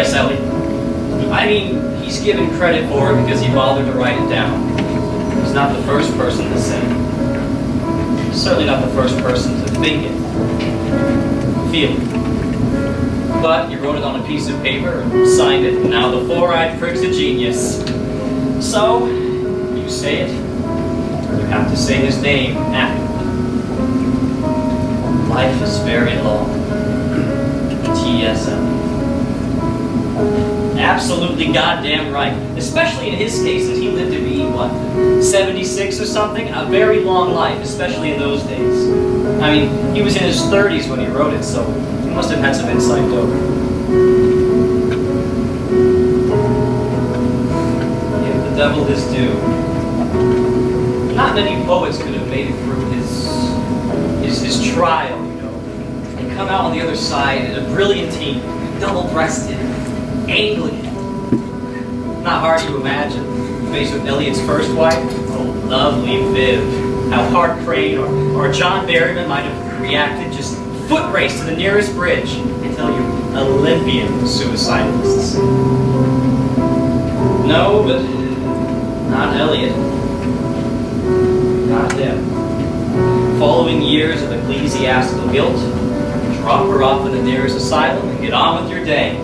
T.S. Eliot. I mean, he's given credit for it because he bothered to write it down. He's not the first person to say it. He's certainly not the first person to think it, feel it. But he wrote it on a piece of paper and signed it, and now the four-eyed prick's a genius. So, you say it, or you have to say his name after. Life is very long. T.S. Eliot. Absolutely goddamn right. Especially in his case, since he lived to be, what, 76 or something? A very long life, especially in those days. I mean, he was in his 30s when he wrote it, so he must have had some insight, though. Give the devil his due. Not many poets could have made it through his trial, you know, and come out on the other side a brilliant team, double-breasted, Anglican. Not hard to imagine. Faced with Eliot's first wife, oh, lovely Viv. How Hart Crane or John Berryman might have reacted, just foot race to the nearest bridge. I tell you, Olympian suicidalists. No, but not Eliot. Not him. Following years of ecclesiastical guilt, drop her off in the nearest asylum and get on with your day.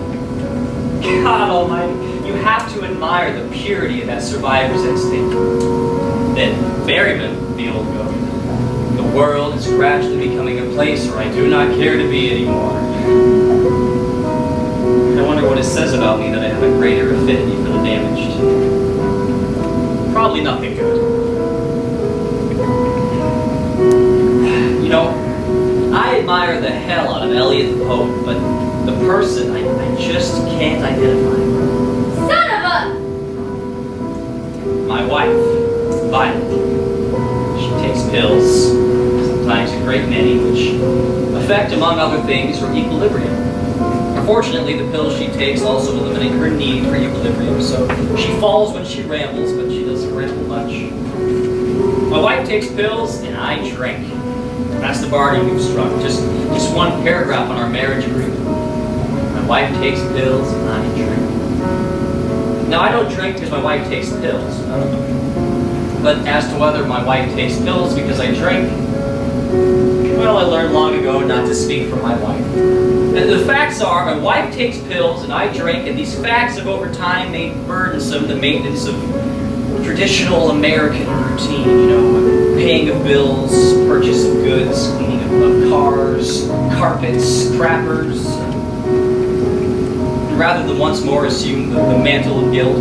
God almighty, you have to admire the purity of that survivor's instinct. Then Berryman, the old goat. The world is gradually becoming a place where I do not care to be anymore. I wonder what it says about me that I have a greater affinity for the damaged. Probably nothing good. You know, I admire the hell out of Eliot the poet, but the person I just can't identify. Son of a... My wife, Violet. She takes pills, sometimes a great many, which affect, among other things, her equilibrium. Unfortunately, the pills she takes also eliminate her need for equilibrium, so she falls when she rambles, but she doesn't ramble much. My wife takes pills, and I drink. That's the bargain we've struck. Just one paragraph on our marriage agreement. My wife takes pills, and I drink. Now, I don't drink because my wife takes pills. But as to whether my wife takes pills because I drink, well, I learned long ago not to speak for my wife. The facts are, my wife takes pills and I drink, and these facts have over time made burdensome the maintenance of traditional American routine, you know, paying of bills, purchase of goods, cleaning of cars, carpets, crappers. Rather than once more assume the mantle of guilt,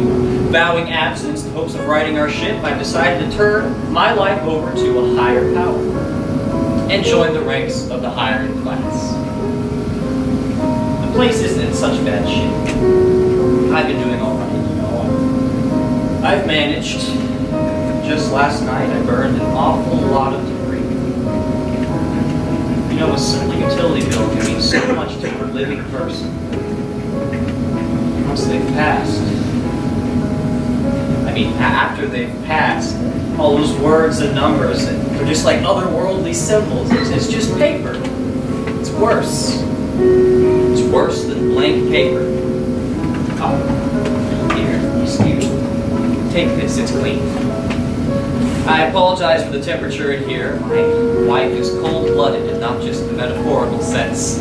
vowing abstinence in hopes of righting our ship, I've decided to turn my life over to a higher power and join the ranks of the hiring class. The place isn't in such bad shape. I've been doing all right, you know. I've managed. Just last night, I burned an awful lot of debris. You know, a simple utility bill can mean so much to a living person. Once they've passed. I mean, after they've passed, all those words and numbers, they're just like otherworldly symbols. It's just paper. It's worse. It's worse than blank paper. Oh, here, excuse me. Take this, it's clean. I apologize for the temperature in here. My wife is cold-blooded and not just in the metaphorical sense.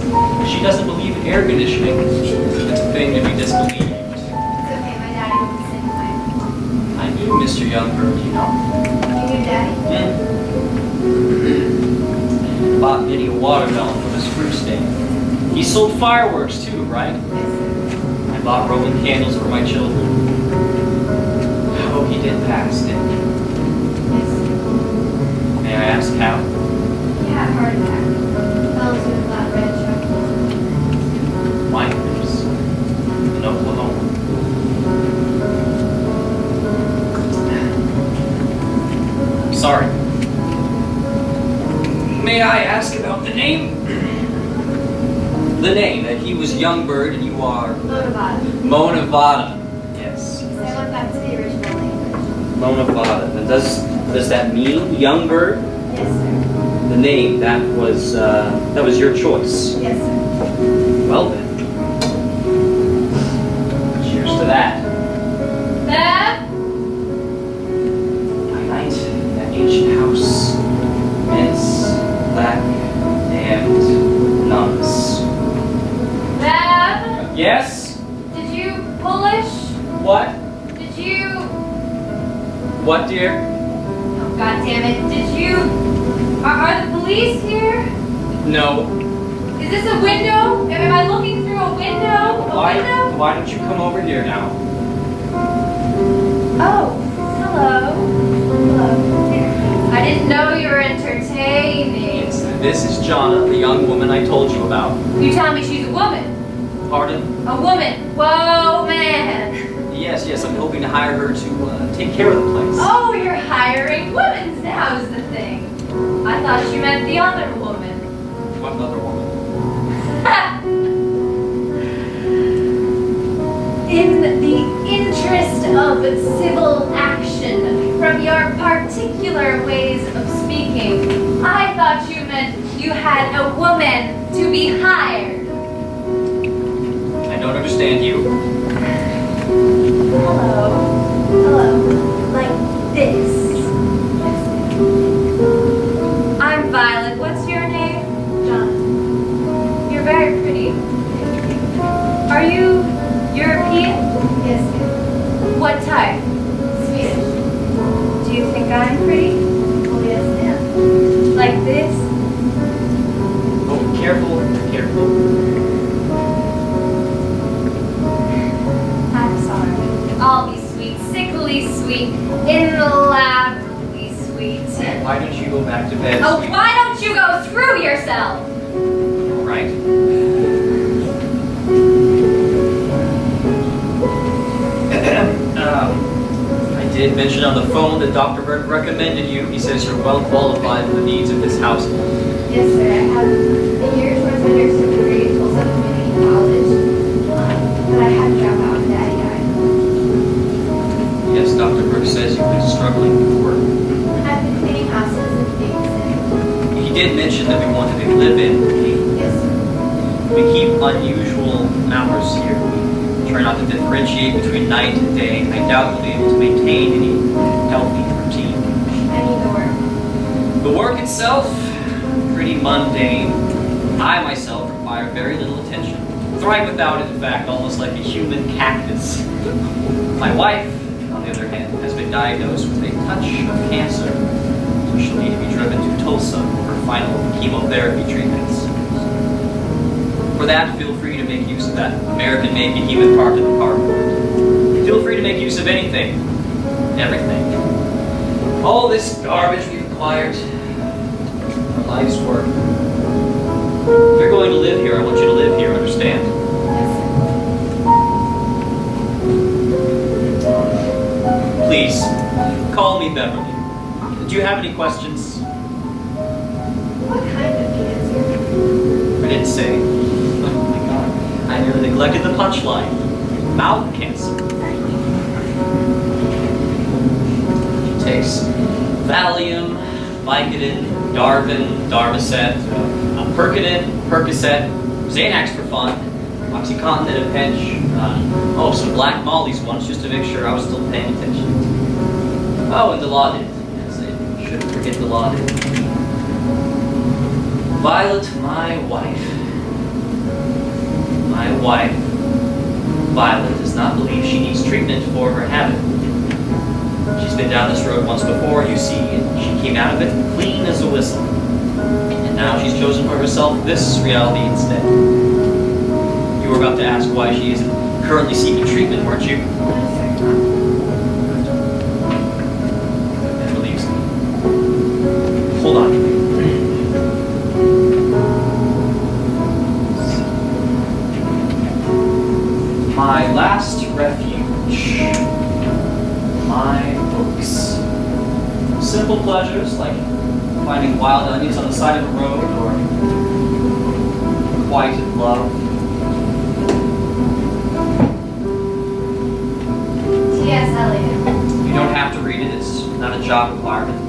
She doesn't believe in air conditioning. It's a thing to be disbelieved. It's okay, my daddy was the same way. I knew Mr. Youngberg, you know. You knew daddy? Bought Minnie a watermelon from his fruit stand. He sold fireworks too, right? Yes. I bought Roman candles for my children. Oh, he did pass, didn't he? Yes. May I ask how? He had a heart attack. Fell into a flatbed truck. Miners in Oklahoma. I'm sorry. May I ask about the name? The name, that he was Youngberg and you are? Monavada. Monavada. Yes. I went back to the original language. Monavada. And does that mean Youngberg? Yes, sir. The name, that was your choice. Yes, sir. Well then. Polish? What? Did you... What, dear? Oh, God damn it. Did you... Are the police here? No. Is this a window? Am I looking through a window? Why don't you come over here now? Oh, hello. Hello. I didn't know you were entertaining. Yes, this is Jonna, the young woman I told you about. You tell me she's a woman. Pardon? A woman. Whoa, man. Yes, I'm hoping to hire her to take care of the place. Oh, you're hiring women now is the thing. I thought you meant the other woman. What other woman? In the interest of civil action, from your particular ways of speaking, I thought you meant you had a woman to be hired. I don't understand you. Hello, like this. I'm Violet. What's your name? John. You're very pretty. Are you European? Yes, ma'am. What type? Swedish. Do you think I'm pretty? Oh, yes, ma'am. Like this? Oh, careful. I'm sorry. I'll be sweet, sickly sweet, elaborately sweet. Why don't you go back to bed? Oh, sweetie? why don't you go screw yourself? All right. I did mention on the phone that Dr. Burke recommended you. He says you're well qualified for the needs of this household. Yes, sir. I have a year's worth of nursing degree at Tulsa Community College, but I had to drop out when Daddy died. Yes, Dr. Burke says you've been struggling with work. I've been cleaning houses and babysitting. He did mention that we wanted a live-in. Yes, sir. We keep unusual hours here. We try not to differentiate between night and day. I doubt we'll be able to maintain any healthy routine. I need the work. The work itself, pretty mundane. I myself require very little attention. Thrive without it, in fact, almost like a human cactus. My wife, on the other hand, has been diagnosed with a touch of cancer, so she'll need to be driven to Tulsa for her final chemotherapy treatments. For that, feel free to make use of that American-made behemoth parked in the carport. Feel free to make use of anything, everything. All this garbage we've acquired, our life's work. If you're going to live here, I want you to live here, understand? Yes, sir. Please, call me Beverly. Do you have any questions? What kind of cancer? I didn't say. Oh my god. I nearly neglected the punchline. Mouth cancer. She takes Valium, Vicodin, Darvin, Darvocet, Percodan, Percocet, Xanax for fun, OxyContin at a pinch, some Black Molly's once just to make sure I was still paying attention. Oh, and Dilaudid. Yes, I shouldn't forget Dilaudid. Violet, my wife. My wife. Violet does not believe she needs treatment for her habit. She's been down this road once before, you see, and she came out of it clean as a whistle. And now she's chosen for herself this reality instead. You were about to ask why she isn't currently seeking treatment, weren't you? That relieves me. Hold on. My last refuge. My books. Simple pleasures like finding wild onions on the side of a road or quiet love. T.S. Eliot. You don't have to read it, it's not a job requirement.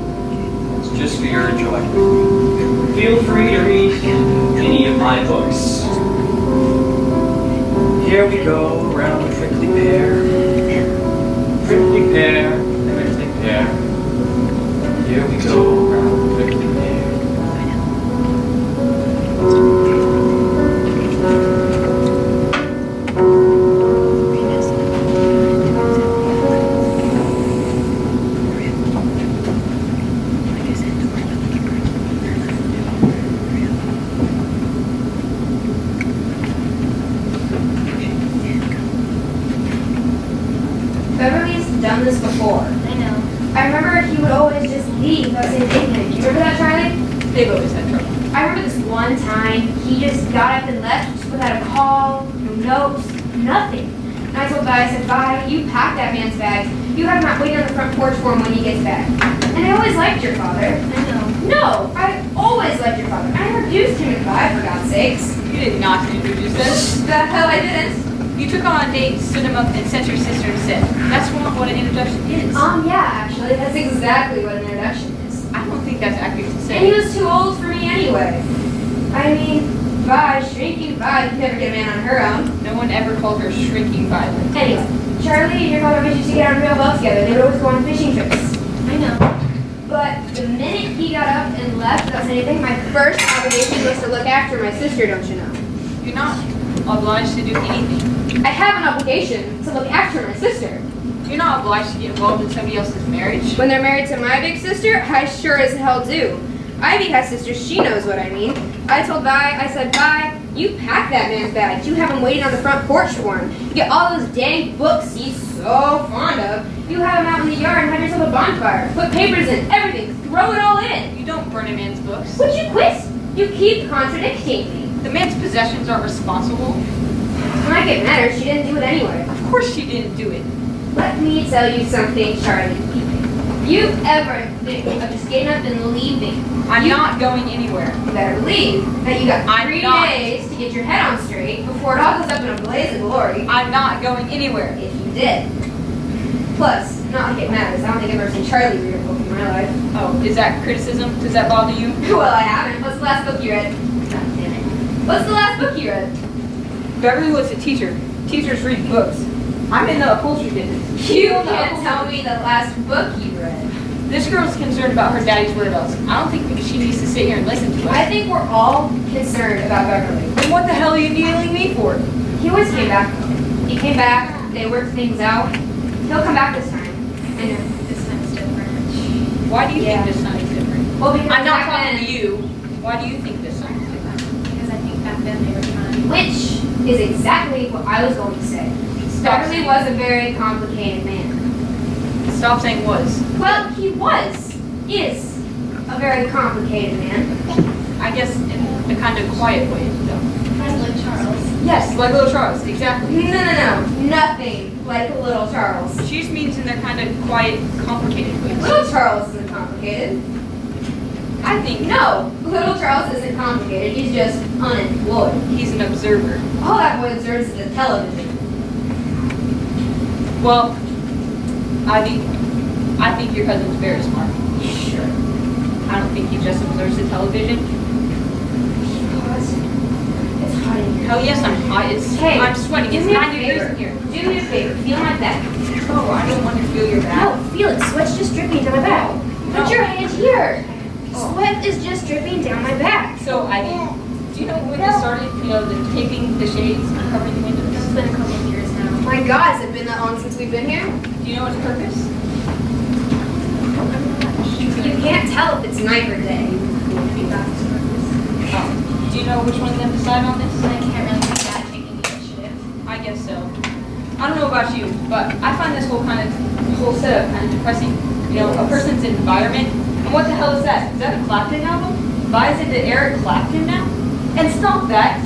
It's just for your enjoyment. Feel free to read any of my books. Here we go around the prickly pear. Prickly pear, prickly pear. Here we go around the prickly pear. Beverly's done this before. I know. I remember he would always just leave without saying anything. Do you remember that, Charlie? They've always had trouble. I remember this one time, he just got up and left just without a call, no notes, nothing. And I told Vi, I said, Vi, you pack that man's bags. You have him out waiting on the front porch for him when he gets back. And I always liked your father. I know. No, I always liked your father. I introduced him to Vi, for God's sakes. You did not introduce us. The hell I didn't. You took him on a date, stood him up, and sent your sister to sit. That's not what an introduction is. Yeah, actually, that's exactly what an introduction is. I don't think that's accurate to And he say. was too old for me anyway. I mean, Vi, shrinking Vi, could never get a man on her own. No one ever called her shrinking violet. Anyway, Charlie and your father always used to get on real well together. They would always go on fishing trips. I know. But the minute he got up and left without saying anything, my first obligation was to look after my sister, don't you know? You're not obliged to do anything. I have an obligation to look after my sister. You're not obliged to get involved in somebody else's marriage. When they're married to my big sister, I sure as hell do. Ivy has sisters, she knows what I mean. I told Vi, I said, Vi, you pack that man's bags. You have him waiting on the front porch for him. You get all those dang books he's so fond of. You have him out in the yard and have yourself a bonfire. Put papers in, everything. Throw it all in. You don't burn a man's books. Would you quit? You keep contradicting me. The man's possessions are responsible. When I get mad at her, she didn't do it anyway. Of course she didn't do it. Let me tell you something, Charlie. If you ever think of just getting up and leaving, I'm not going anywhere. you better believe that you got I'm 3 not. days to get your head on straight before it all goes up in a blaze of glory. I'm not going anywhere. If you did. Plus, not like it matters. I don't think I've ever seen Charlie read a book in my life. Oh, is that criticism? Does that bother you? Well, I haven't. What's the last book you read? God damn it. What's the last book you read? Beverly was a teacher. Teachers read books. I'm in the upholstery business. You can't tell me the last book you read. This girl's concerned about her daddy's whereabouts. I don't think she needs to sit here and listen to I us. think we're all concerned about Beverly. Then what the hell are you needling me for? He always came back. He came back. They worked things out. He'll come back this time. I know. This time's different. Why do you Yeah. think this time is different? Well, because I'm not back talking then- to you. Why do you think this time is different? Because I think back then they were trying. Which is exactly what I was going to say. Stop Beverly saying- was a very complicated man. Stop saying was. Well, he is a very complicated man. I guess in a kind of quiet way, though. Kind of like Charles. Yes, like little Charles, exactly. No. Nothing like little Charles. She just means in their kind of quiet, complicated way. Little Charles isn't complicated. I think No, little Charles isn't complicated. He's just unemployed. he's an observer. All that boy observes is the television. Well, I think your cousin's very smart. Sure. I don't think he just observes the television. It's hot in here. Hell yes, I'm hot. I'm sweating. do It's me a 9 degrees favor. in here. Do me a favor. Feel my back. Oh, I don't want to feel your back. No, feel it. Sweat's just dripping down my back. No. Put your hand here. Oh. Sweat is just dripping down my back. So, do you know when this started? You know, the taping the shades and covering the windows? It's been a couple of years now. My God, has it been that long since we've been here? Do you know its purpose? You can't tell if it's night or day. Do you know which one of them decide on this? I can't really see that taking the initiative. I guess so. I don't know about you, but I find this whole setup kind of depressing. You know, a person's environment. And what the hell is that? Is that a Clapton album? Buys into Eric Clapton now? And stop that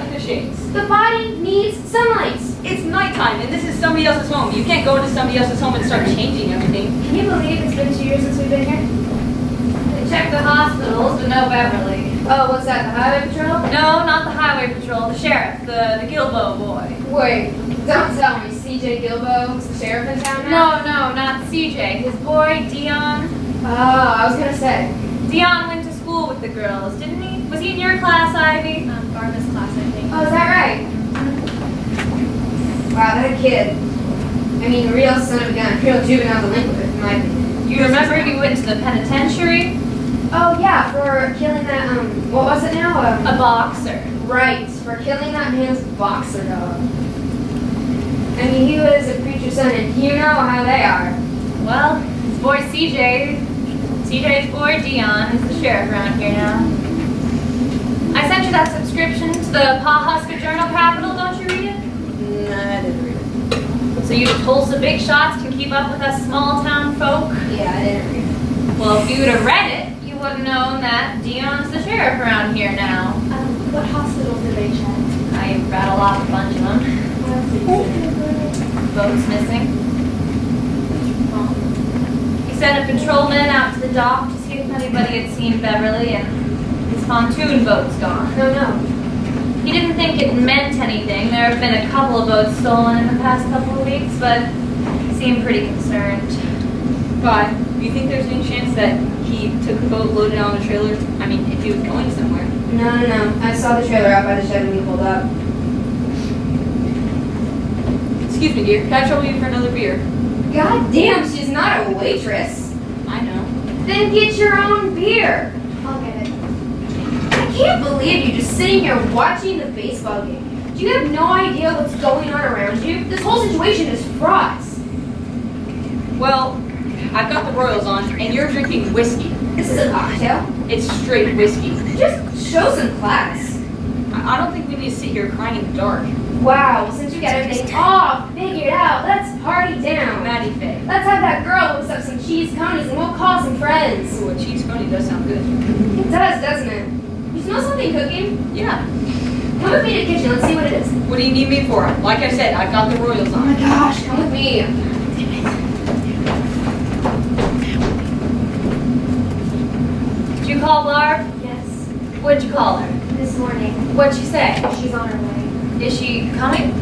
with the shades. The body needs sunlight. It's nighttime, and this is somebody else's home. You can't go into somebody else's home and start changing everything. Can you believe it's been 2 years since we've been here? They checked the hospitals, but no Beverly. Oh, what's that, the highway patrol? No, not the highway patrol. The sheriff, the Gilbo boy. Wait, don't tell me CJ Gilbo is the sheriff in town now? No, not CJ. His boy Dion. Oh, I was gonna say. Dion went to school with the girls, didn't he? Was he in your class, Ivy? Barbara's class, I think. Oh, is that right? Wow, that kid. I mean, a real son of a gun, real juvenile delinquent, in my opinion. You remember he went to the penitentiary? Oh, yeah, for killing that, what was it now? A boxer. Right, for killing that man's boxer dog. I mean, he was a preacher's son, and you know how they are. Well, his boy CJ's boy Dion is the sheriff around here now. I sent you that subscription to the Pawhuska Journal Capital, don't you read it? Nah, I didn't read it. It's So you Tulsa big shots can keep up with us small town folk? Yeah, I didn't read it. Well, if you'd have read it, you would have known that Dion's the sheriff around here now. What hospitals do they check? I rattle off a bunch of them. Boats missing. He sent a patrolman out to the dock to see if anybody had seen Beverly, and his pontoon boat's gone. No, no. He didn't think it meant anything. There have been a couple of boats stolen in the past couple of weeks, but he seemed pretty concerned. But do you think there's any chance that he took a boat loaded on a trailer? I mean, if he was going somewhere. No. I saw the trailer out by the shed when you pulled up. Excuse me, dear. Can I trouble you for another beer? God damn, she's not a waitress. I know. Then get your own beer. I'll get it. I can't believe you're just sitting here watching the baseball game. Do you have no idea what's going on around you? This whole situation is fraught. Well, I've got the Royals on, and you're drinking whiskey. This is a cocktail. It's straight whiskey. Just show some class. I don't think we need to sit here crying in the dark. Wow, well, since you got everything all figured out, let's party down. Maddie Faye. Let's have that girl whip us up some cheese conies and we'll call some friends. Ooh, a cheese pony does sound good. It does, doesn't it? You smell something cooking? Yeah. Come with me to the kitchen, let's see what it is. What do you need me for? Like I said, I've got the Royals Oh on. my gosh, come with me. Did you call Barb? Yes. What'd you call her? This morning. What'd she say? She's on her way. Is she coming?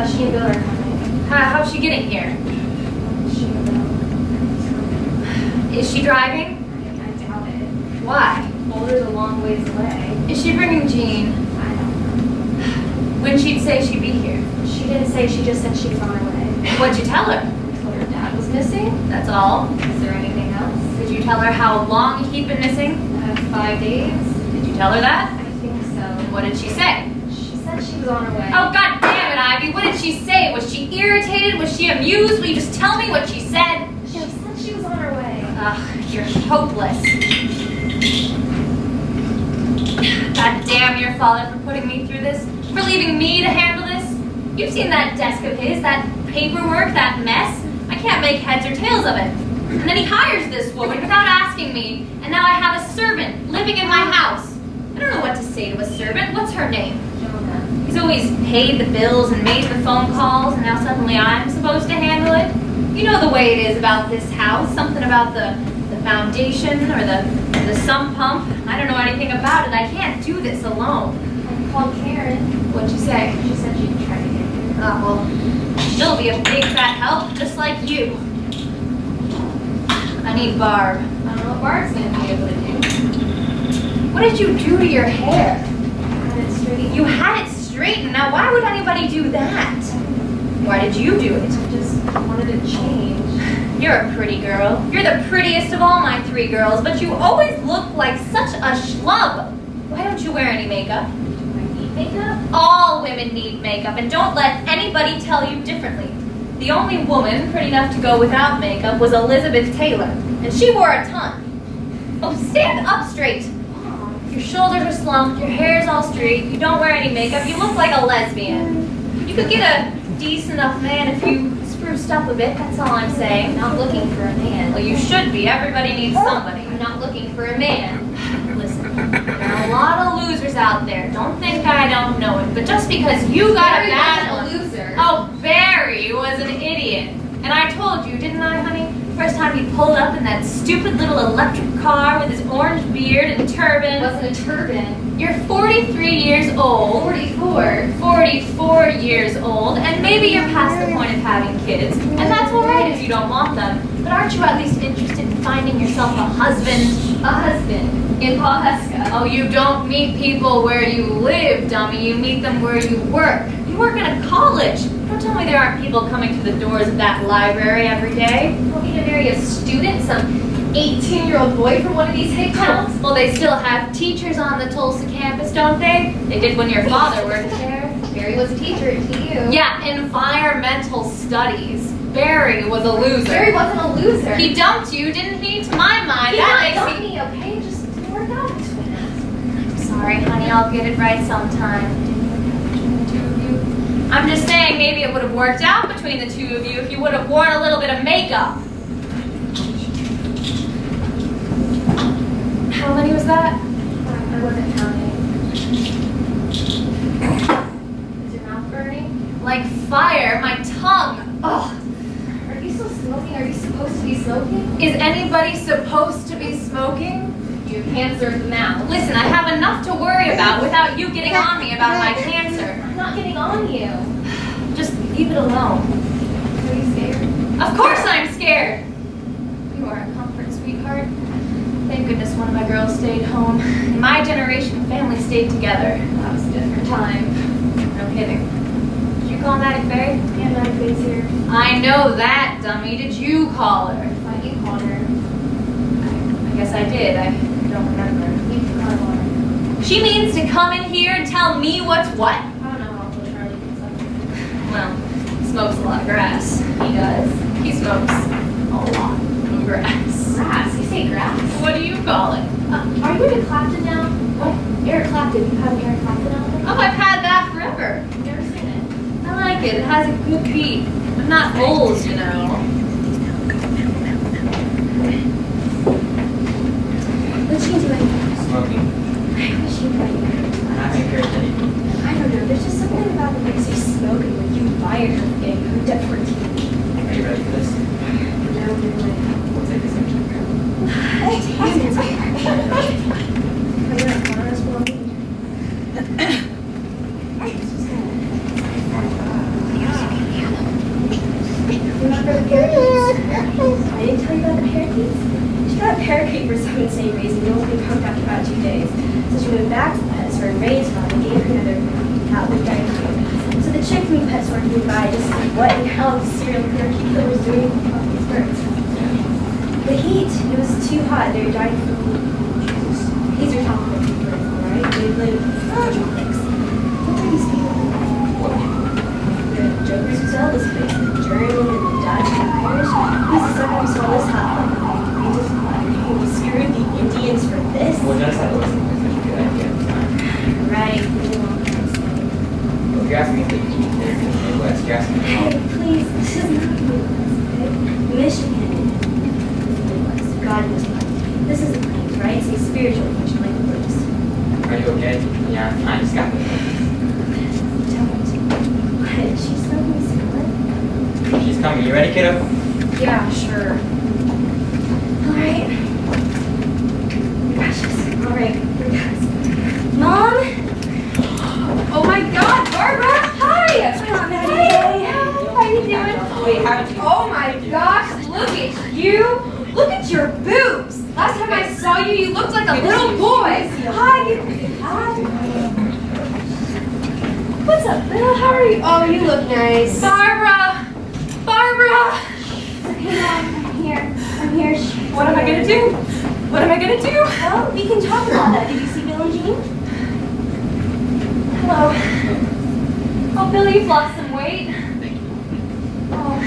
She and Bill are coming. How's she getting here? She and Bill. Is she driving? I doubt it. Why? Boulder's a long ways away. Is she bringing Jean? I don't know. When she'd say she'd be here? She didn't say, she just said she was on her way. What'd you tell her? I told her dad was missing. That's all. Is there anything else? Did you tell her how long he'd been missing? 5 days? Did you tell her that? I think so. What did she say? She said she was on her way. Oh, god damn it, Ivy. What did she say? Was she irritated? Was she amused? Will you just tell me what she said? She said she was on her way. Ugh, you're hopeless. God damn your father for putting me through this, for leaving me to handle this. You've seen that desk of his, that paperwork, that mess. I can't make heads or tails of it. And then he hires this woman without asking me, and now I have a servant living in my house. I don't know what to say to a servant. What's her name? Jonah. He's always paid the bills and made the phone calls, and now suddenly I'm supposed to handle it. You know the way it is about this house. Something about the foundation or the sump pump. I don't know anything about it. I can't do this alone. I called Karen. What'd you say? She said she'd try to get here. Oh, well, she'll be a big fat help, just like you. I need Barb. I don't know what Barb's gonna be able to do. What did you do to your hair? Had it straight. You had it straightened. Now, why would anybody do that? Why did you do it? I just wanted to change. You're a pretty girl. You're the prettiest of all my 3 girls, but you always look like such a schlub. Why don't you wear any makeup? Do I need makeup? All women need makeup, and don't let anybody tell you differently. The only woman pretty enough to go without makeup was Elizabeth Taylor, and she wore a ton. Oh, stand up straight. Your shoulders are slumped, your hair's all straight, you don't wear any makeup, you look like a lesbian. You could get a decent enough man if you spruced up a bit, that's all I'm saying. I'm not looking for a man. Well, you should be. Everybody needs somebody. I'm not looking for a man. Listen, there are a lot of losers out there. Don't think I don't know it. But just because you got Barry a bad wasn't one. a loser. Oh, Barry was an idiot. And I told you, didn't I, honey? First time he pulled up in that stupid little electric car with his orange beard and It turban. wasn't a turban. You're 43 years old. 44. 44 years old, and maybe you're past the point of having kids, and that's alright if you don't want them. But aren't you at least interested in finding yourself a husband? A husband. In Pawhuska. Oh, you don't meet people where you live, dummy. You meet them where you work. You work in a college. Don't tell me there aren't people coming to the doors of that library every day. You want me to marry a student? Some 18-year-old boy from one of these hick towns? Well, they still have teachers on the Tulsa campus, don't they? They did when your father worked there. Barry was a teacher at TU. Yeah, environmental studies. Barry was a loser. Barry wasn't a loser. He dumped you, didn't he? To my mind, He that not makes dumped me, okay? It just didn't work out between us. I'm sorry, honey. I'll get it right sometime. Didn't work out between the 2 of you. I'm just saying maybe it would have worked out between the two of you if you would have worn a little bit of makeup. How many was that? I wasn't counting. Is your mouth burning? Like fire, my tongue. Ugh. Are you still smoking? Are you supposed to be smoking? Is anybody supposed to be smoking? You have cancer of the mouth. Listen, I have enough to worry about without you getting on me about my cancer. I'm not getting on you. Just leave it alone. Are you scared? Of course I'm scared. You are a comfort, sweetheart. Thank goodness one of my girls stayed home. In my generation, families stayed together. That was a different time. No kidding. Did you call Maddie Faye? Yeah, my face here. I know that, dummy. Did you call her? Why you called her? I guess I did. I don't remember. You called her. She means to come in here and tell me what's what? I don't know how Uncle Charlie gets up. Well, he smokes a lot of grass. He does. He smokes a lot of grass. Grass? You say grass? What do you call it? Are you into Clapton now? What? Eric Clapton. You have an Eric Clapton album? Oh, I've had that forever. I've never seen it. I like it. It has a good beat. I'm not old, you know. What's she doing? Smoking. What's she doing? I haven't heard anything. I don't know. There's just something about the makes you smoking when you fired her from getting hooked up for a TV. Are you ready for this? No, really. We'll take this in. Remember the parakeets? I didn't tell you about the parakeets. She got a parakeet for some insane reason. The only thing pumped after about 2 days. So she went back to the pet store and raised one and gave her another cat with diarrhea. So the chick from the pet store came by just like, what in hell is this serial parakeet killer was doing with all these birds? The heat, it was too hot. They were dying from the heat. These are tropical birds, alright? They live in the tropics. What are these people? What? The jokers who sell this place, the German and the Dutch and the Irish, these sometimes saw this hot we just we screwed the Indians for this. Well, that's how it was. That's such a good idea. Right, we didn't want to explain. Well, if you're asking me if they keep there in the Midwest, you're asking me Hey, please, this is not the Midwest, okay? Michigan is the Midwest. God knows what. This is the plains, right? It's a spiritual location like the Buddhist. Are you okay? Yeah, I just got this. Don't. What? She's smoking a cigarette? She's coming. You ready, kiddo? Yeah, sure. Alright. Precious. Alright, here goes. Mom? Oh my God, Barbara! Hi! Hi, Maddie. How you doing? Wait, haven't you? Oh my gosh, look at you! Look at your boobs! Last time I saw you, you looked like a little boy! Hi! Hi. What's up, Bill? How are you? Oh, you look nice. Barbara! Barbara! Okay, Mom. I'm here. I'm here. What am I gonna do? What am I gonna do? Well, we can talk about that. Did you see Bill and Jean? Hello. Oh, Billy, you've lost some weight. Thank you. Oh,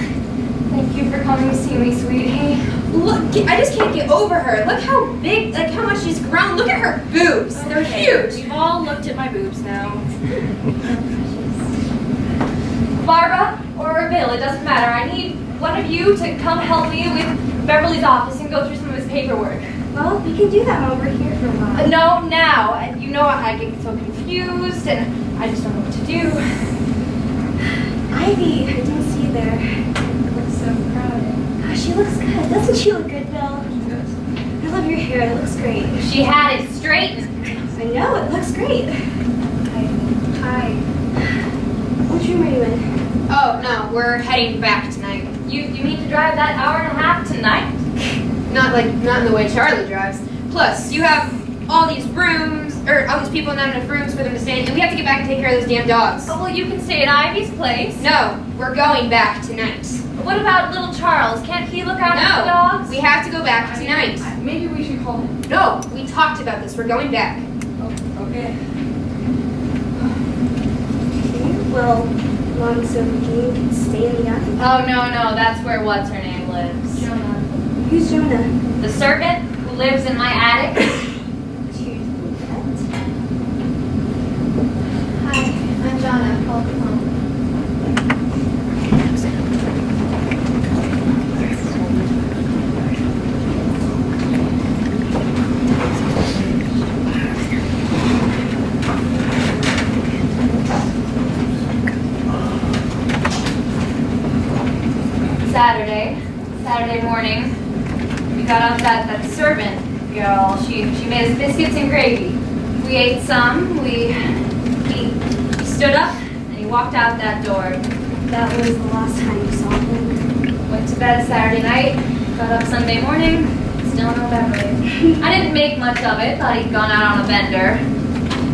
thank you for coming to see me, sweetie. Look, I just can't get over her. Look how big, like how much she's grown. Look at her boobs. They're Okay, huge. We've all looked at my boobs now. Barbara or Bill, it doesn't matter. I need one of you to come help me with Beverly's office and go through some of his paperwork. Well, we can do that while we're here for a while. No, now. You know I get so confused and I just don't know what to do. Ivy, I didn't see you there. You look so crowded. Oh, she looks good. Doesn't she look good, Bill? I love your hair. It looks great. She had it straightened. I know. It looks great. Hi. Which room are you in? Oh, no, we're heading back tonight. You mean to drive that hour and a half tonight? Not in the way Charlie drives. Plus, you have all these rooms, or all these people and not enough rooms for them to stay in, and we have to get back and take care of those damn dogs. Oh, well, you can stay at Ivy's place. No, we're going back tonight. What about little Charles? Can't he look after the No, dogs? we have to go back tonight. Maybe we should call him. No, we talked about this. We're going back. Oh, okay. Well, Mom, so Jean can stay in the attic? Oh, no, that's where what's-her-name lives. Jonah. Who's Jonah? The servant who lives in my attic. Hi, I'm Jonah. Welcome home. Saturday morning, we got up that servant girl. She made us biscuits and gravy. We ate some. He stood up and he walked out that door. That was the last time you saw him. Went to bed Saturday night. Got up Sunday morning. Still no Beverly. I didn't make much of it. Thought he'd gone out on a bender.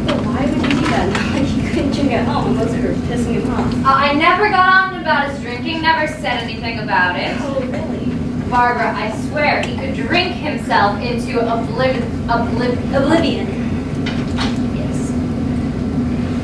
But why would you do that? Not like you couldn't drink at home unless you were pissing him off. I never got on about his drinking. Never said anything about it. Oh, really? Barbara, I swear, he could drink himself into Oblivion. Yes.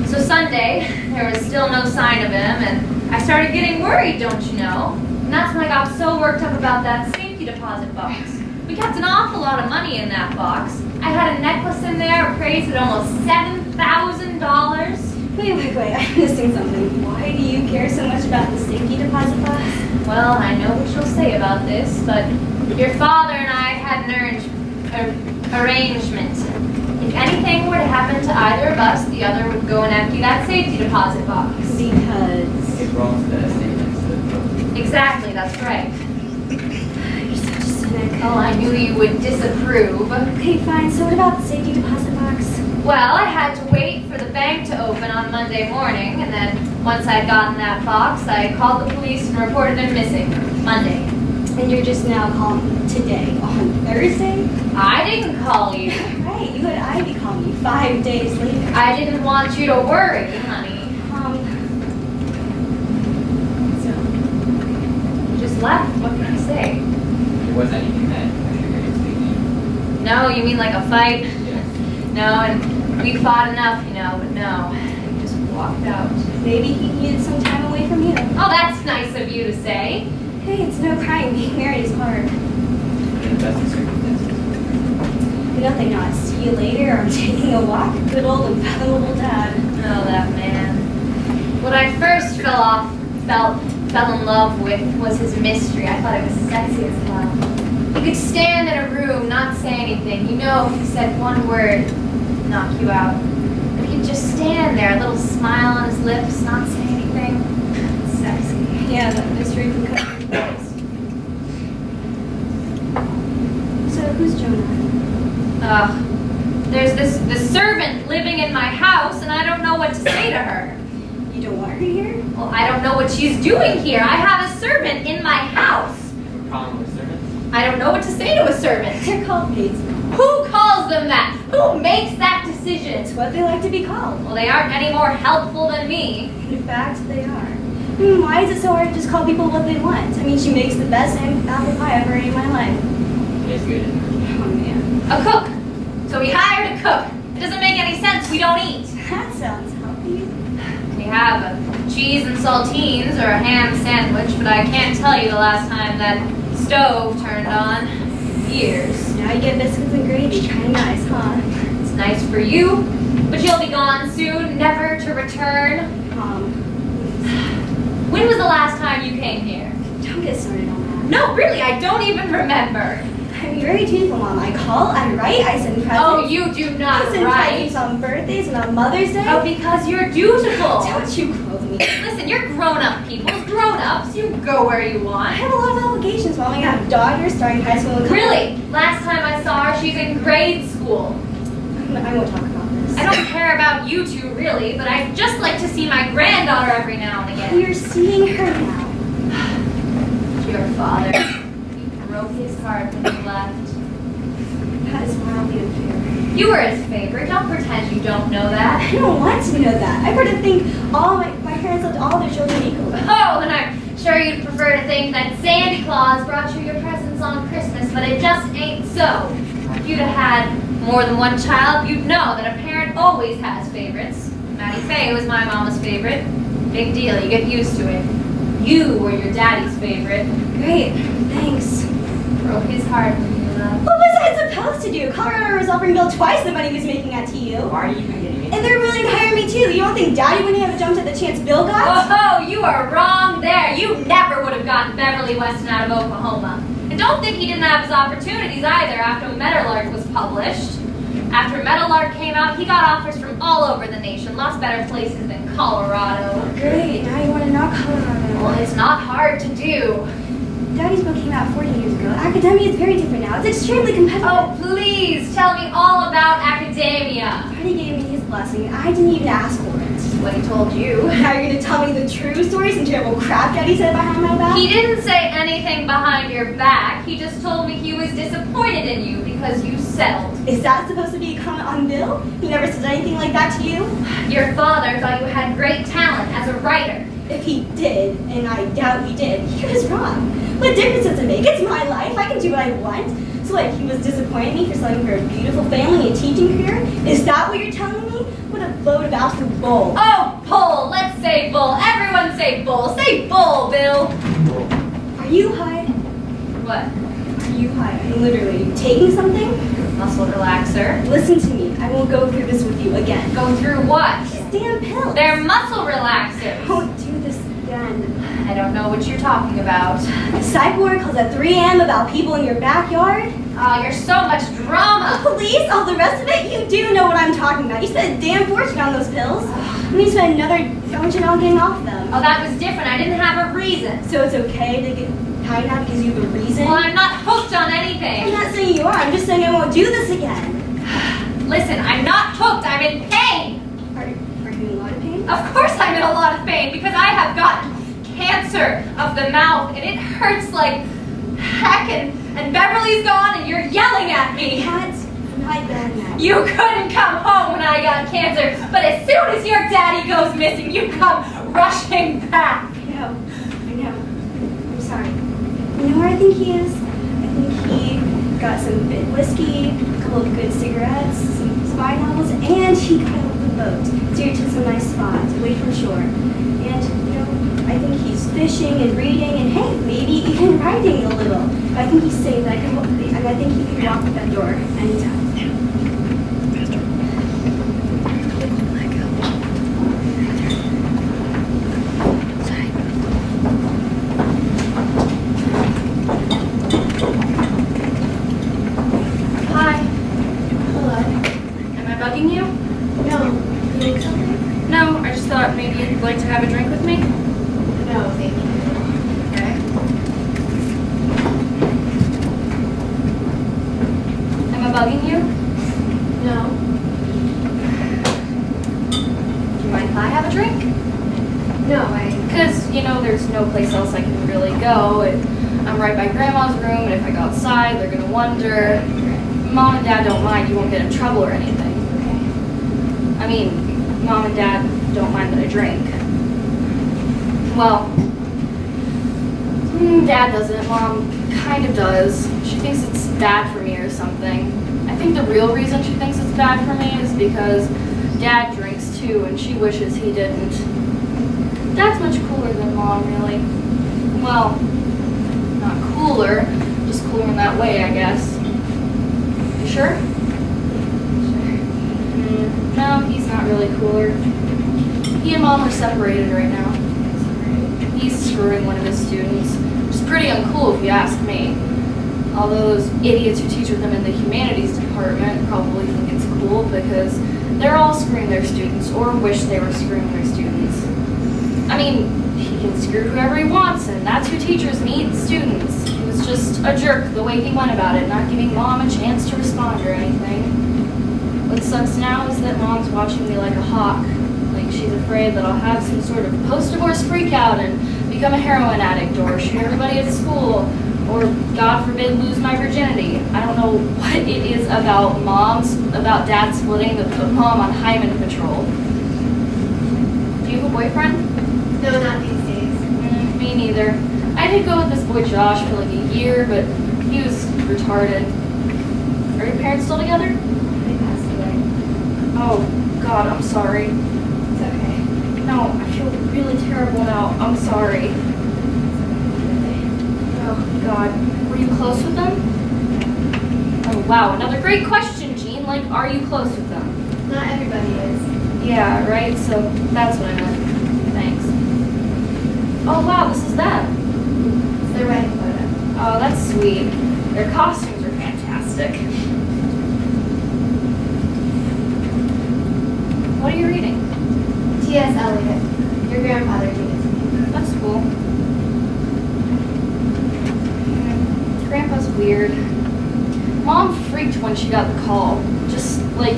So Sunday, there was still no sign of him, and I started getting worried, don't you know? And that's when I got so worked up about that safety deposit box. We kept an awful lot of money in that box. I had a necklace in there appraised at almost $7,000. Wait, I'm missing something. Why do you care so much about the safety deposit box? Well, I know what you'll say about this, but your father and I had an arrangement. If anything were to happen to either of us, the other would go and empty that safety deposit box. Because... It rolls the statement. Exactly, that's right. You're such a cynic. Oh, I knew you would disapprove. Okay, fine. So what about the safety deposit box? Well, I had to wait for the bank to open on Monday morning, and then once I'd gotten that box, I called the police and reported him missing Monday. And you're just now calling today on Thursday? I didn't call you. Right, you had Ivy call me 5 days later. I didn't want you to worry, honey. So, You just left. What can I say? There wasn't anything that triggered his thinking. No, you mean like a fight? Yes. No, and we fought enough, you know, but no. He just walked out. maybe he needed some time away from you. Oh, that's nice of you to say. Hey, it's no crime. Being married is hard. In the best of circumstances. Nothing not. See you later. I'm taking a walk. Good old infallible dad. Oh, that man. What I first fell in love with was his mystery. I thought it was sexy as hell. He could stand in a room, not say anything. You know, if he said one word, knock you out. But he'd just stand there, a little smile on his lips, not say anything. Sexy. Yeah, that mystery can cut your face. So, who's Jonah? There's this servant living in my house, and I don't know what to say to her. You don't want her here? Well, I don't know what she's doing here. I have a servant in my house. A problem with servants? I don't know what to say to a servant. They're called maids. Who calls them that? Who makes that decision? It's what they like to be called. Well, they aren't any more helpful than me. In fact, they are. Why is it so hard to just call people what they want? I mean, she makes the best apple pie I've ever ate in my life. It is good. Oh, man. A cook. So we hired a cook. It doesn't make any sense. We don't eat. That sounds healthy. We have a cheese and saltines or a ham sandwich, but I can't tell you the last time that stove turned on. Years. Now you get biscuits and gravy. Kind of nice, huh? It's nice for you, but you'll be gone soon, never to return. When was the last time you came here? Don't get started on that. No, really, I don't even remember. I'm very dutiful, Mom. I call, I write, I send presents. Oh, you do not I send write. presents on birthdays and on Mother's Day. Oh, because you're dutiful. Don't you quote me. Listen, you're grown-up people. Grown-ups, you go where you I want. have a lot of obligations, Mom. I have daughters starting high school. And Really? Last time I saw her, she's in grade school. I won't talk about this. I don't care about you two, really, but I'd just like to see my granddaughter every now and again. You're seeing her now. Your father. He broke his heart when he left. That is wildly unfair. You were his favorite. Don't pretend you don't know that. I don't want to know that. I prefer to think all my parents loved all their children equally. Oh, and I'm sure you'd prefer to think that Santa Claus brought you your presents on Christmas, but it just ain't so. If you'd have had more than one child, you'd know that a parent always has favorites. Maddie Faye was my mama's favorite. Big deal, you get used to it. You were your daddy's favorite. Great, thanks. Broke his heart when you left. What was I supposed to do? Colorado was offering Bill twice the money he was making at TU. Why are you even getting And they're willing to hire me too. You don't think Daddy wouldn't have jumped at the chance Bill got? Oh, you are wrong there. You never would have gotten Beverly Weston out of Oklahoma. And don't think he didn't have his opportunities either after Meadowlark was published. After Meadowlark came out, he got offers from all over the nation, lots better places than Colorado. Great, now you want to knock Colorado. Well, it's not hard to do. Daddy's book came out 40 years ago. Academia is very different now. It's extremely competitive. Oh, please tell me all about academia. Daddy gave me his blessing. I didn't even ask for it. What he told you. Now you're gonna tell me the true stories and terrible crap Daddy said behind my back? He didn't say anything behind your back. He just told me he was disappointed in you because you settled. Is that supposed to be a comment on Bill? He never said anything like that to you? Your father thought you had great talent as a writer. If he did, and I doubt he did, he was wrong. What difference does it make? It's my life. I can do what I want. So like, he was disappointed in me for selling for a beautiful family and teaching career? Is that what you're telling me? What a load of absolute bull. Oh, bull! Let's say bull. Everyone say bull. Say bull, Bill. Are you high? What? Are you high? I mean, literally, are you taking something? Muscle relaxer. Listen to me. I won't go through this with you again. Go through what? These damn pills. They're muscle relaxers. Don't do this again. I don't know what you're talking about. A psych ward calls at 3 a.m. about people in your backyard? Oh, you're so much drama. Police, all the rest of it, you do know what I'm talking about. You spent a damn fortune on those pills. And you spent another fortune on getting off them. Oh, that was different. I didn't have a reason. So it's okay to get high now because you have a reason? Well, I'm not hooked on I'm anything. not saying you are. I'm just saying I won't do this again. Listen, I'm not hooked. I'm in pain. Are you in a lot of pain? Of course I'm in a lot of pain because I have gotten cancer of the mouth and it hurts like heck and Beverly's gone and you're yelling at me. I'm not done now. You couldn't come home when I got cancer, but as soon as your daddy goes missing, you come rushing back. I know. I'm sorry. You know where I think he is? I think he got some bit whiskey, a couple of good cigarettes, some spy novels, and he got off the boat. Steered to some nice spot, away from shore. And, I think he's fishing and reading and, hey, maybe even writing a little. But I think he's safe. I think he can walk out that door anytime. Hi. Hello. Am I bugging you? No. You need something? No, I just thought maybe you'd like to have a drink with me. No, thank you. Okay. Am I bugging you? No. Do you mind if I have a drink? No, Because, there's no place else I can really go. I'm right by Grandma's room, and if I go outside, they're going to wonder. Mom and Dad don't mind. You won't get in trouble or anything. Okay. I mean, Mom and Dad don't mind that I drink. Well, Dad doesn't. Mom kind of does. She thinks it's bad for me or something. I think the real reason she thinks it's bad for me is because Dad drinks too, and she wishes he didn't. Dad's much cooler than Mom, really. Well, not cooler, just cooler in that way, I guess. You sure? No, he's not really cooler. He and Mom are separated right now. He's screwing one of his students, which is pretty uncool if you ask me. Although those idiots who teach with him in the humanities department probably think it's cool because they're all screwing their students or wish they were screwing their students. I mean, he can screw whoever he wants, and that's who teachers meet students. He was just a jerk the way he went about it, not giving Mom a chance to respond or anything. What sucks now is that Mom's watching me like a hawk. Like she's afraid that I'll have some sort of post-divorce freakout and become a heroin addict or shoot everybody at school or, God forbid, lose my virginity. I don't know what it is about Dad splitting that put Mom on hymen patrol. Do you have a boyfriend? No, not these days. Me neither. I did go with this boy Josh for like a year, but he was retarded. Are your parents still together? They passed away. Oh, God, I'm sorry. It's okay. No, I feel really terrible now. I'm sorry. Oh, God. Were you close with them? Oh, wow. Another great question, Jean. Like, are you close with them? Not everybody is. Yeah, right? So that's what I meant. Thanks. Oh, wow. This is them. It's their wedding photo. Oh, that's sweet. Their costumes are fantastic. What are you reading? T.S. Eliot. Your grandfather gave it to me. That's cool. weird. Mom freaked when she got the call. Just, like,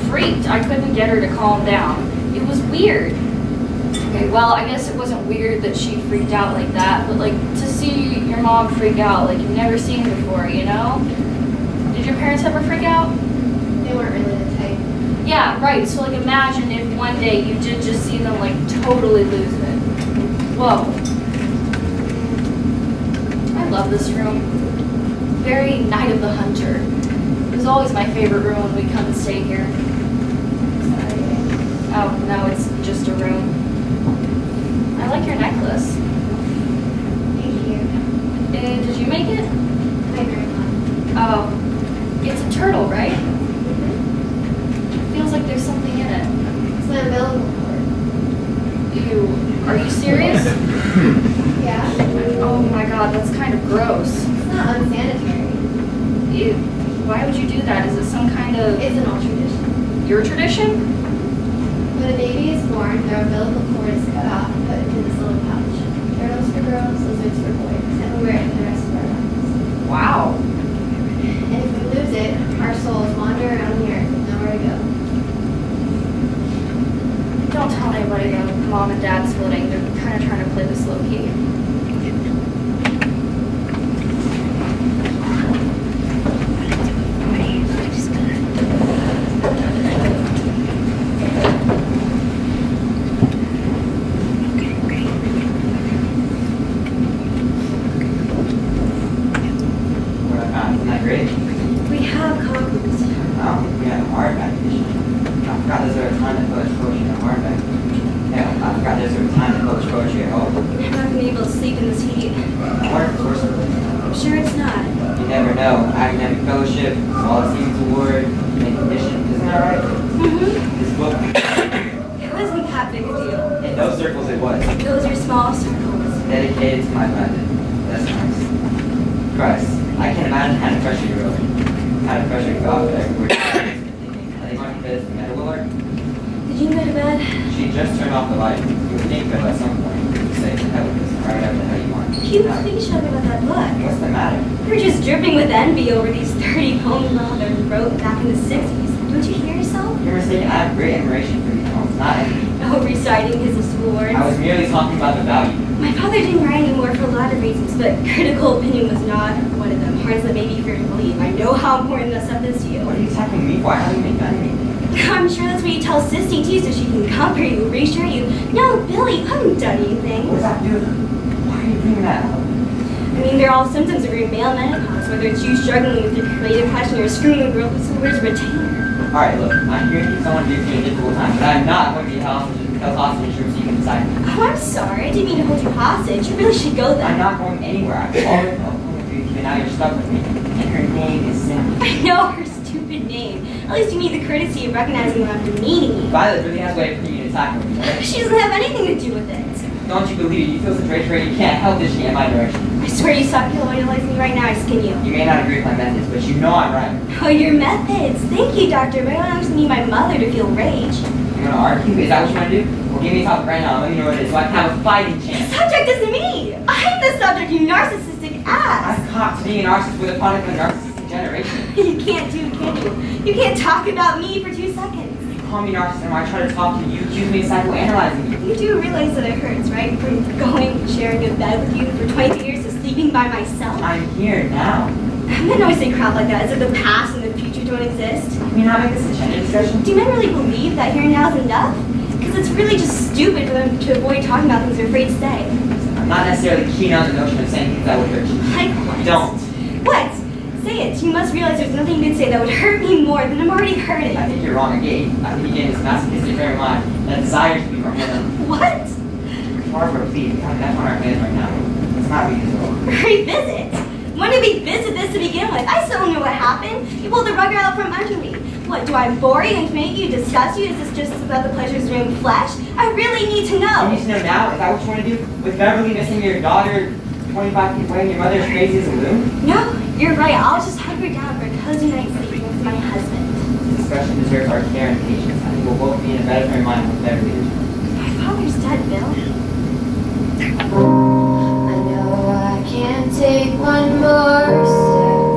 freaked. I couldn't get her to calm down. It was weird. Okay, well, I guess it wasn't weird that she freaked out like that, but, like, to see your mom freak out like you've never seen before, you know? Did your parents ever freak out? They weren't really the type. Yeah, right. So, like, imagine if one day you did just see them, like, totally lose it. Whoa. I love this room. Very Night of the Hunter. It was always my favorite room when we'd come and stay here. Oh, no, it's just a room. I like your necklace. Thank you. Did you make it? My grandma. Oh, it's a turtle, right? Feels like there's something in it. It's my umbilical cord. Are you serious? Yeah. Oh my god, that's kind of gross. It's not unsanitary. Ew. Why would you do that? Is it some kind of... It's an old tradition. your tradition? When a baby is born, their umbilical cord is cut off and put into this little pouch. Turtles for girls, lizards for boys, and we wear it for the rest of our lives. Wow. And if we lose it, our souls wander around the earth with nowhere to go. Don't tell anybody that mom and dad splitting. They're kind of trying to play this low key. Isn't that great? We have copies. I don't think we have a hardback edition. I forgot there's a time to publish poetry in a hardback. Yeah, I forgot there's a time to publish poetry at home. I'm not gonna be able to sleep in this heat. I wonder if it's worse. I'm sure it's not. You never know. Academic fellowship, Wallace Stevens Award, and condition. Isn't that right? Mm-hmm. This book, It wasn't that big a deal. in those circles it was. Those are small circles. Dedicated to my method. That's nice. Christ, I can't imagine how to pressure you wrote. How to pressure you got there. I think my bed is the metal alert. Did you go to bed? She just turned off the light. You would think that at some point you would say, the hell with this, write whatever the hell you want. You please shut up about that book. What's the matter? You're just dripping with envy over these 30 poems my mother wrote back in the 60s. Don't you hear yourself? You're mistaken. I have great admiration for these poems, not envy. Oh, reciting his awards. I was merely talking about the value. My father didn't write anymore for a lot of reasons, but critical opinion was not one of them. Hard as that may be for you to believe. I know how important that stuff is to you. What are you attacking me for? I haven't even done anything. I'm sure that's what you tell Sissy too, so she can comfort you, reassure you. No, Billy, you haven't done anything. What does that do? Why are you bringing that up? I mean, they're all symptoms of your male menopause, whether it's you struggling with your creative passion or screwing a girl with some words retainer. Alright, look, I'm here to keep someone through a difficult time, but I'm not going to be held hostage room so you can decide. Oh, I'm sorry. I didn't mean to hold you hostage. You really should go there. I'm not going anywhere. I've always held with you, and now you're stuck with me. And her name is Cindy. I know her stupid name. At least you need the courtesy of recognizing when I'm demeaning you. Violet really has a way for you to tackle me, right? She doesn't have anything to do with it. Don't you believe it? You feel such rage for it, you can't help this shit in my direction. I swear you stop colonializing me right now, I skin you. You may not agree with my methods, but you know I'm right. Oh, your methods. Thank you, Doctor, but I don't actually need my mother to feel rage. You want to argue? Is that what you want to do? Well, give me a topic right now. Let me know what it is so I can have a fighting The chance. subject isn't me. I'm the subject, you narcissistic ass. I'm caught being a narcissist with a product of a narcissistic generation. You can't do, can you? You can't talk about me for 2 seconds. You call me narcissist and when I try to talk to you, you accuse me of psychoanalyzing you. You do realize that it hurts, right? From going and sharing a bed with you for 22 years to sleeping by myself. I'm here now. Men always say crap like that, as if the past and the future don't exist. Can we not make this a gender discussion? Do men really believe that here and now is enough? Because it's really just stupid for them to avoid talking about things they're afraid to say. I'm not necessarily keen on the notion of saying things that would hurt you. Like what? Don't. What? Say it. You must realize there's nothing you can say that would hurt me more than I'm already hurting. I think you're wrong again. I think you gain this masochistic frame of mind that desires to be wrong. What? It's hard for a feet. We have that on our hands right now. Let's not revisit. Revisit? When did we visit this to begin with? I still don't know what happened. You pulled the rug out from under me. What, do I bore you, intimidate you, disgust you? Is this just about the pleasures of doing flesh? I really need to You know. need to know now? Is that what you want to do? With Beverly missing your daughter 25 feet away and your mother as crazy as a loon? No, you're right. I'll just hunker down for a cozy night's sleep with my husband. This discussion deserves our care and patience. I think we'll both be in a better frame of mind with Beverly. My father's dead, Bill. I know I can't take one more step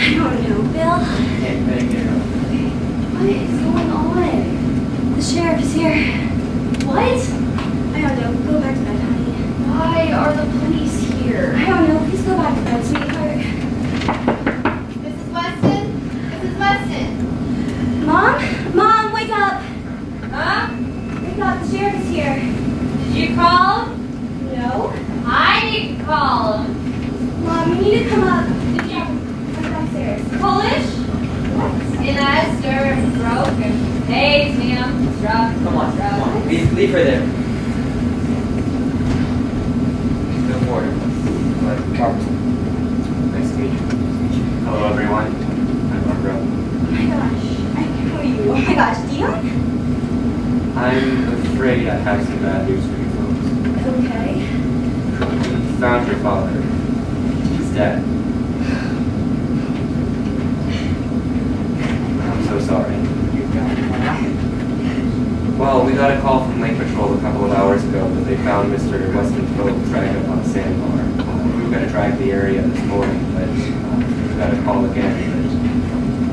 I don't know, Bill. Okay, better get her over. What is going on? The sheriff is here. What? I don't know. Go back to bed, honey. Why are the police here? I don't know. Please go back to bed, sweetheart. Mrs. Weston? Mrs. Weston? Mom? Mom, wake up. Huh? Wake up. The sheriff is here. Did you call? No. I didn't call. Mom, you need to come up. Did you? Come downstairs. Polish? Sinister, broken. Hey, ma'am. Struck. Come on. Leave her there. No more. Nice to meet you. Hello, everyone. I'm Barbara. Oh my gosh. I know you. Oh my gosh. Dion? I'm afraid I have some bad news for you folks. Okay. We found your father. He's dead. I'm so sorry. What happened? Well, we got a call from Lake Patrol a couple of hours ago that they found Mr. Weston Phillips dragged up on a sandbar. We were going to drag the area this morning, but we got a call again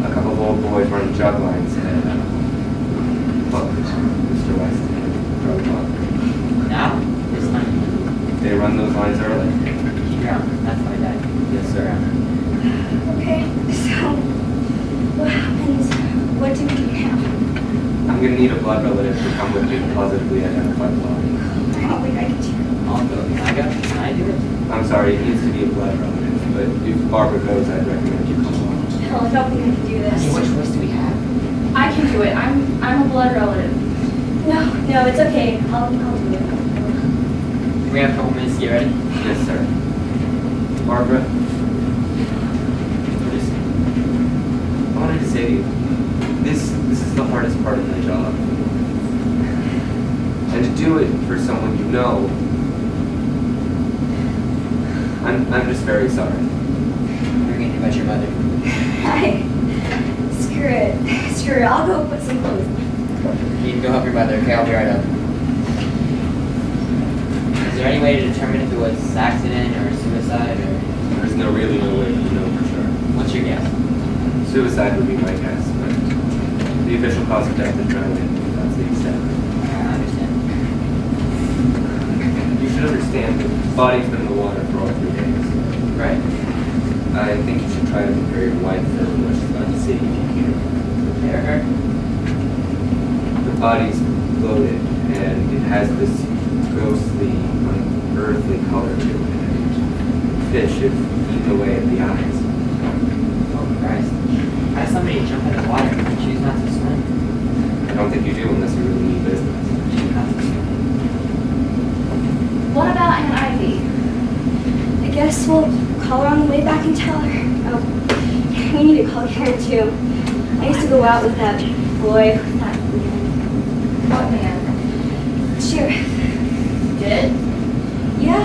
that a couple of old boys running jug lines had hooked Mr. Weston drug off. Now? This time? They run those lines early. Keep your arm. That's my dad. Yes, sir. Okay. So, what happens? What do we do now? I'm going to need a blood relative to come with me to positively identify the body. I don't think I can do I'll go. Can I go? Can I do it? I'm sorry, it needs to be a blood relative, but if Barbara goes, I'd recommend you come along. it. Hell, I don't think I can do this. What choice do we have? I can do it. I'm a blood relative. No, it's okay. I'll do it. We have a couple minutes to get ready. Yes, sir. Barbara, I wanted to say to you, this is the hardest part of my job. And to do it for someone you know, I'm just very sorry. What are you going to do about your mother? Screw it. Screw it. I'll go put some clothes on. You can go help your mother. Okay, I'll be right up. Is there any way to determine if it was accident or suicide or... There's really no way to know for sure. What's your guess? Suicide would be my guess, but the official cause of death is drowning. That's the extent. I understand. You should understand that the body's been in the water for all 3 days. Right. I think you should try to prepare your wife for what she's about to see if you can. Prepare her? The body's bloated, and it has this ghostly, unearthly color to it. And fish have eaten away at the eyes. Oh, Christ. How does somebody jump in the water and choose not to swim? I don't think you do unless you really need business. Choose not to swim. What about Aunt Ivy? I guess we'll call her on the way back and tell her. Oh, we need to call Karen too. I used to go out with that boy, with that man. What man? Sheriff. Did? Yeah.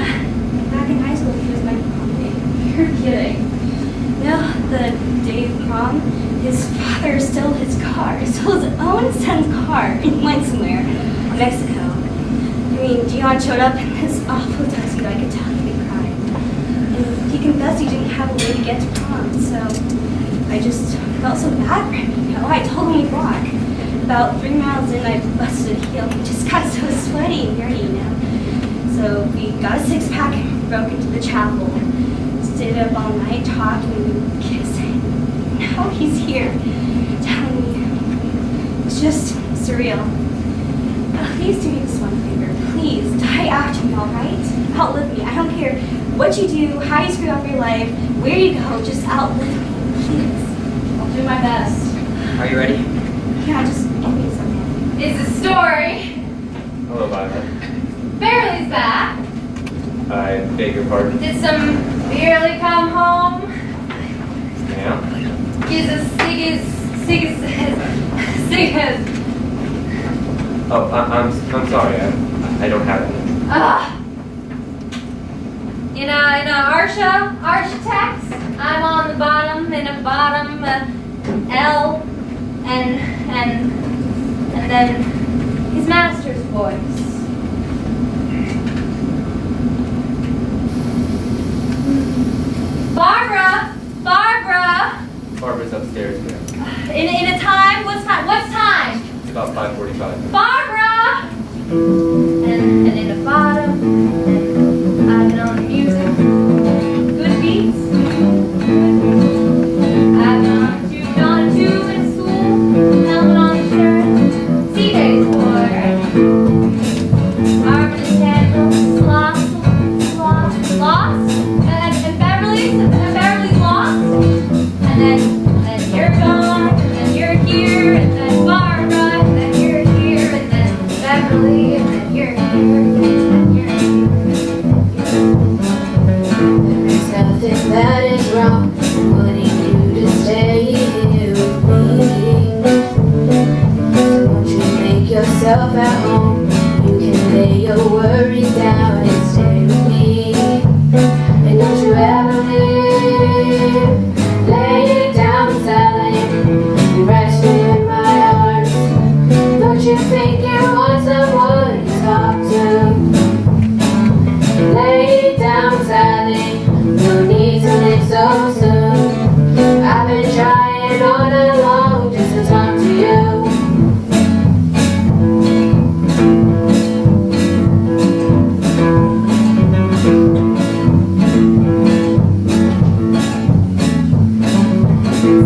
Back in high school, he was my prom date. You're kidding. No, the day of prom, his father stole his car. Stole his own son's car and went somewhere. Mexico. I mean, Dion showed up in this awful tuxedo. I could tell he'd be crying. And he confessed he didn't have a way to get to prom, so I just felt so bad for him, you know. I told him we'd walk. About 3 miles in, I busted a heel. He just got so sweaty and dirty, you know. So we got a 6-pack and broke into the chapel. Stayed up all night talking, kissing. Now he's here, telling me. It's just surreal. Please do me this one favor. Please, die after me, alright? Outlive me. I don't care what you do, how you screw up your life, where you go, just outlive me, please. I'll do my best. Are you ready? Yeah, just give me something. It's a story. Hello, Violet. Fairly's back. I beg your pardon. Did some barely come home. Ma'am? He's as sick as Oh, I'm sorry. I don't have it. in a architects, I'm on the bottom, in a bottom L, and then his master's voice. Barbara! Barbara's upstairs, ma'am. In a time? What's time? What's time? It's about 5:45. Barbara! And in the bottom, I've been on the music. Good beats. I've gone to in school. Helmet on the shirt. C-Days, boy. Barbara Daniels, lost. And Beverly's lost. And then you're gone. And then you're here. And then Barbara. And then you're here. And then Beverly. And then you're here. And you're here. There's nothing that is wrong wanting you to stay here with me. So won't you make yourself at home? You can lay your worries down and stay with me. And don't you ever leave. Lay it down, Sally. You rest in my arms. Don't you think you want someone to talk to? Lay it down, Sally. No need to leave so soon. I've been trying all night long just to talk to you.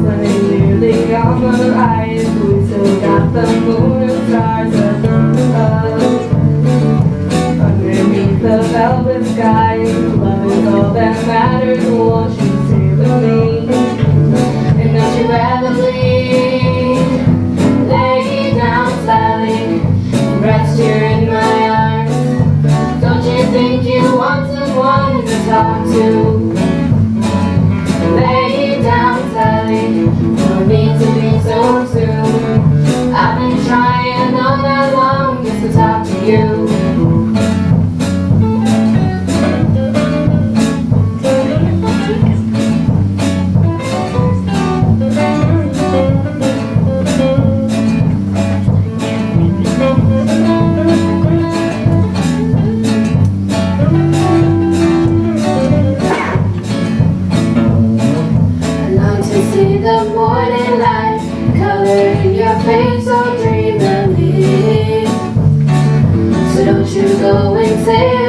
Sunny nearly on the rise. We still got the moon and stars above. Underneath the velvet sky, love is all that matters. Won't you stay with me? And don't you ever leave. Lay it down, Sally. Rest here in my arms. Don't you think you want someone to talk to? Lay it down, Sally. No need to be so soon. I've been trying all night long just to talk to you. I long to see the morning light coloring your face so dreamily. So don't you go and say a